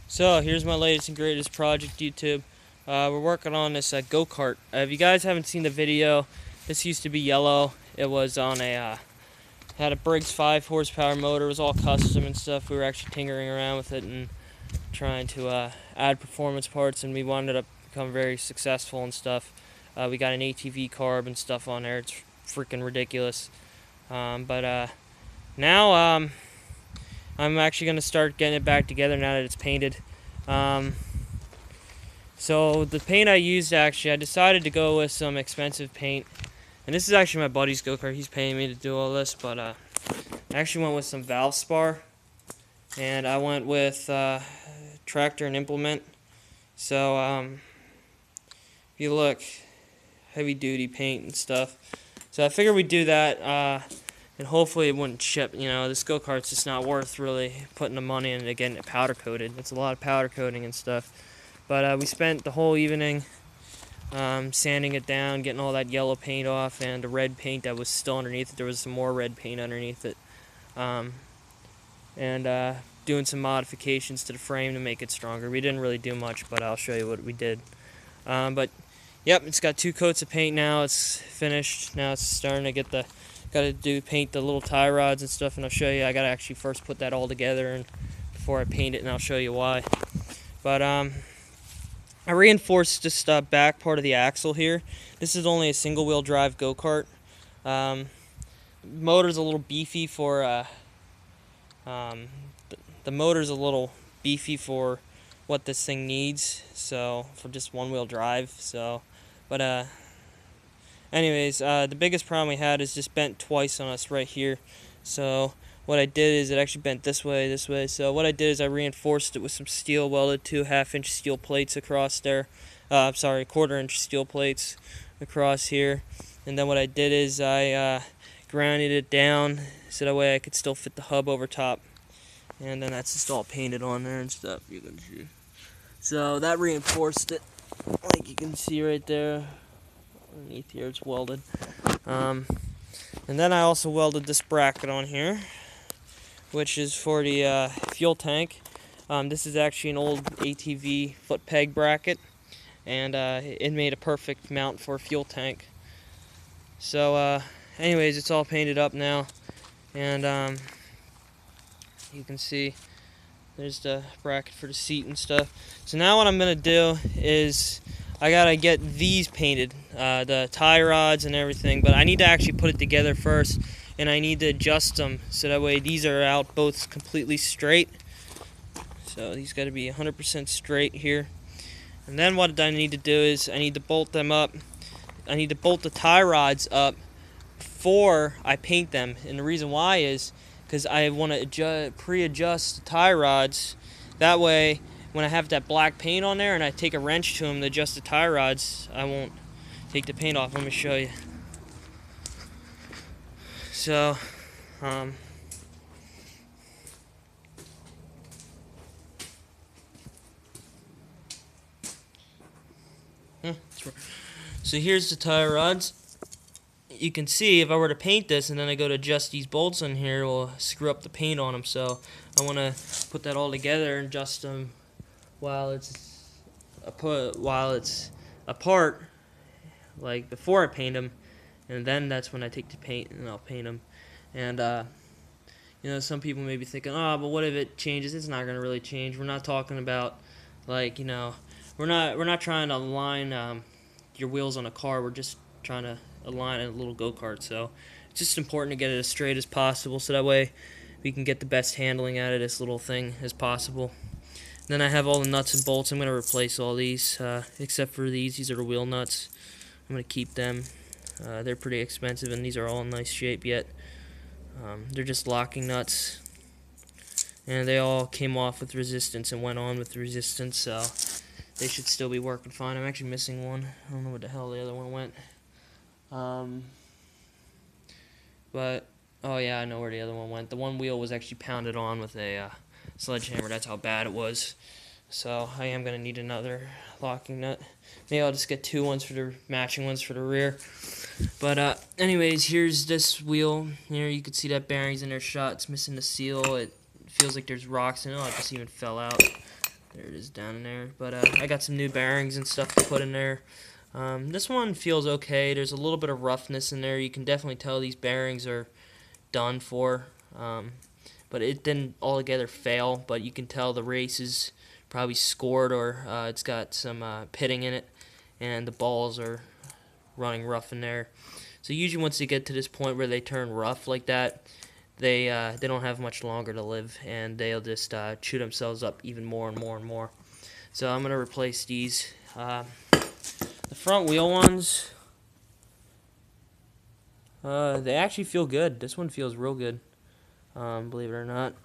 So here's my latest and greatest project, YouTube. We're working on this go-kart. If you guys haven't seen the video, this used to be yellow. It was on a had a Briggs 5 horsepower motor. It was all custom and stuff. We were actually tinkering around with it and trying to add performance parts, and we wound up become very successful and stuff. We got an ATV carb and stuff on there. It's freaking ridiculous. But now I'm actually going to start getting it back together now that it's painted. So the paint I used, actually, I decided to go with some expensive paint. And this is actually my buddy's go-kart. He's paying me to do all this, but I actually went with some Valspar. And I went with Tractor and Implement. So if you look, heavy duty paint and stuff. So I figured we'd do that. And hopefully it wouldn't chip. You know, this go-kart's just not worth really putting the money in it, getting it powder coated. It's a lot of powder coating and stuff. But we spent the whole evening sanding it down, getting all that yellow paint off, and the red paint that was still underneath it. There was some more red paint underneath it. And doing some modifications to the frame to make it stronger. We didn't really do much, but I'll show you what we did. But yep, it's got 2 coats of paint now. It's finished. Now it's starting to get paint the little tie rods and stuff, and I'll show you. I gotta actually first put that all together and before I paint it, and I'll show you why. But I reinforced this back part of the axle here. This is only a single-wheel drive go-kart. Motor's a little beefy for the motor's a little beefy for what this thing needs. So for just one-wheel drive. So, but anyways, the biggest problem we had is just bent twice on us right here. So what I did is it actually bent this way. So what I did is I reinforced it with some steel, welded 2 half-inch steel plates across there. Sorry, 1/4-inch steel plates across here. And then what I did is I grounded it down so that way I could still fit the hub over top. And then that's just all painted on there and stuff, you can see. So that reinforced it, like you can see right there. Underneath here it's welded. And then I also welded this bracket on here, which is for the fuel tank. This is actually an old ATV foot peg bracket, and it made a perfect mount for a fuel tank. So anyways, it's all painted up now, and you can see there's the bracket for the seat and stuff. So now what I'm going to do is I got to get these painted, the tie rods and everything, but I need to actually put it together first, and I need to adjust them so that way these are out both completely straight. So these got to be 100% straight here. And then what I need to do is I need to bolt them up. I need to bolt the tie rods up before I paint them, and the reason why is because I want to pre-adjust the tie rods. That way, when I have that black paint on there and I take a wrench to them to adjust the tie rods, I won't take the paint off. Let me show you. So, so here's the tie rods. You can see if I were to paint this and then I go to adjust these bolts in here, it will screw up the paint on them. So I want to put that all together and adjust them while it's apart, like before I paint them, and then that's when I take the paint and I'll paint them. And you know, some people may be thinking, oh, but what if it changes? It's not going to really change. We're not talking about, like, you know, we're not trying to align your wheels on a car. We're just trying to align a little go-kart. So it's just important to get it as straight as possible so that way we can get the best handling out of this little thing as possible. Then I have all the nuts and bolts. I'm going to replace all these except for these. These are the wheel nuts. I'm going to keep them. They're pretty expensive, and these are all in nice shape yet. They're just locking nuts, and they all came off with resistance and went on with resistance, so they should still be working fine. I'm actually missing one. I don't know where the hell the other one went. But oh yeah, I know where the other one went. The one wheel was actually pounded on with a sledgehammer. That's how bad it was. So I am going to need another locking nut. Maybe I'll just get 2 ones for the matching ones for the rear. But anyways, here's this wheel. Here you can see that bearing's in there shot. It's missing the seal. It feels like there's rocks in it. Oh, it just even fell out. There it is down in there. But I got some new bearings and stuff to put in there. This one feels okay. There's a little bit of roughness in there. You can definitely tell these bearings are done for. But it didn't altogether fail. But you can tell the race is probably scored, or it's got some pitting in it, and the balls are running rough in there. So usually once they get to this point where they turn rough like that, they don't have much longer to live, and they'll just chew themselves up even more and more and more. So I'm gonna replace these. The front wheel ones, they actually feel good. This one feels real good, believe it or not.